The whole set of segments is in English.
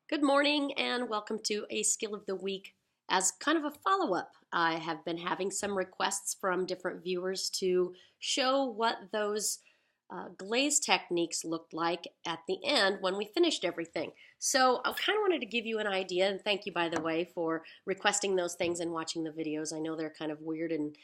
Good morning and welcome to a skill of the week. As kind of a follow-up, I have been having some requests from different viewers to show what those glaze techniques looked like at the end when we finished everything. So I kind of wanted to give you an idea, and thank you, by the way, for requesting those things and watching the videos. I know they're kind of weird and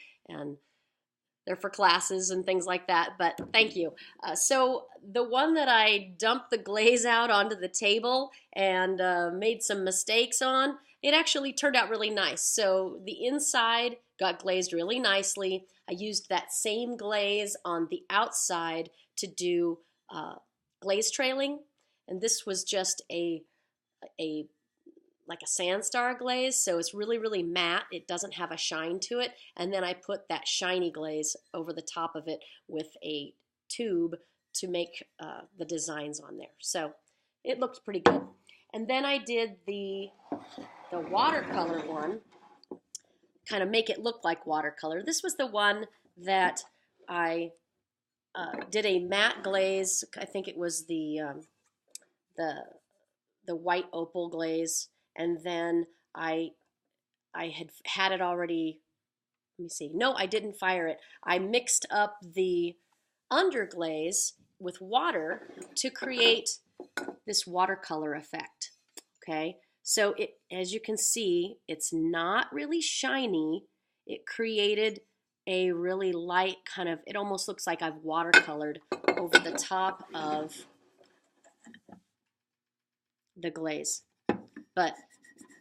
they're for classes and things like that, but thank you. So the one that I dumped the glaze out onto the table and made some mistakes on, it actually turned out really nice. So the inside got glazed really nicely. I used that same glaze on the outside to do glaze trailing, and this was just like a sandstar glaze, so it's really matte. It doesn't have a shine to it, and then I put that shiny glaze over the top of it with a tube to make the designs on there. So it looked pretty good. And then I did the watercolor one, kind of make it look like watercolor. This was the one that I did a matte glaze. I think it was the white opal glaze. And then I had it already, let me see. No, I didn't fire it. I mixed up the underglaze with water to create this watercolor effect. Okay, so as you can see, it's not really shiny. It created a really light kind of, it almost looks like I've watercolored over the top of the glaze. But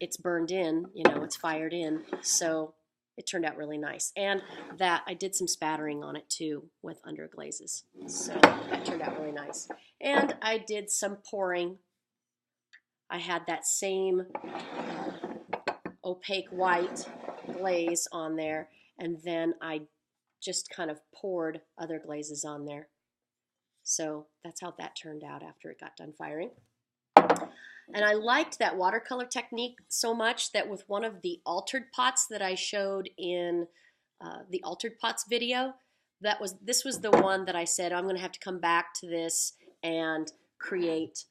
it's burned in, it's fired in, so it turned out really nice. And that I did some spattering on it too with underglazes, so that turned out really nice. And I did some pouring. I had that same opaque white glaze on there, and then I just kind of poured other glazes on there. So that's how that turned out after it got done firing. And I liked that watercolor technique so much that with one of the altered pots that I showed in the altered pots video, this was the one that I said I'm going to have to come back to this and create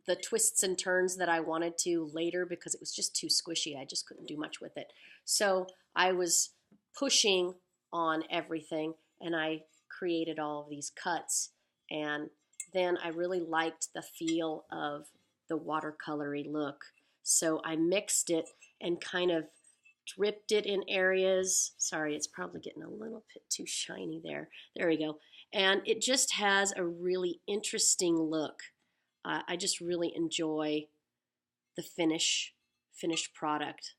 the twists and turns that I wanted to later because it was just too squishy. I just couldn't do much with it. So I was pushing on everything, and I created all of these cuts, and then I really liked the feel of the watercolory look. So I mixed it and kind of dripped it in areas. Sorry, it's probably getting a little bit too shiny there. There we go. And it just has a really interesting look. I just really enjoy the finished product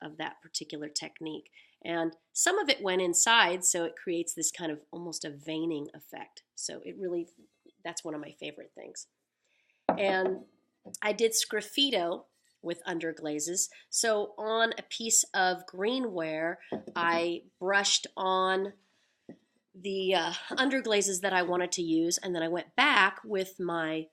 of that particular technique. And some of it went inside, so it creates this kind of almost a veining effect. So that's one of my favorite things. And I did sgraffito with underglazes. So on a piece of greenware, I brushed on the underglazes that I wanted to use, and then I went back with my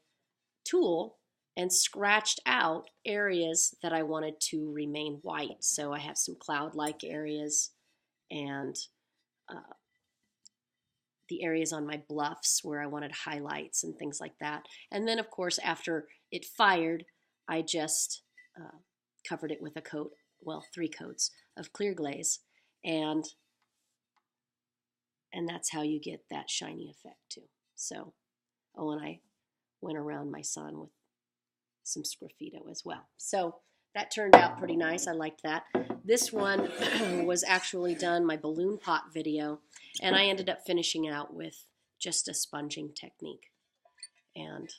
tool and scratched out areas that I wanted to remain white. So I have some cloud-like areas and the areas on my bluffs where I wanted highlights and things like that. And then, of course, after it fired, I just covered it with a coat, well, 3 coats of clear glaze, and that's how you get that shiny effect too. So, oh, and I went around my sun with some sgraffito as well. So that turned out pretty nice. I liked that. This one was actually done, my balloon pot video, and I ended up finishing out with just a sponging technique and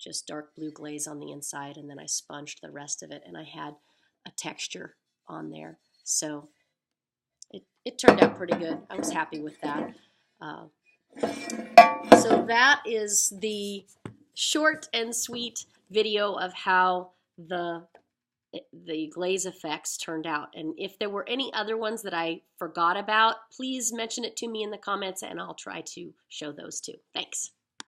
just dark blue glaze on the inside, and then I sponged the rest of it, and I had a texture on there. So it turned out pretty good. I was happy with that. So that is the short and sweet video of how the glaze effects turned out. And if there were any other ones that I forgot about, please mention it to me in the comments and I'll try to show those too. Thanks.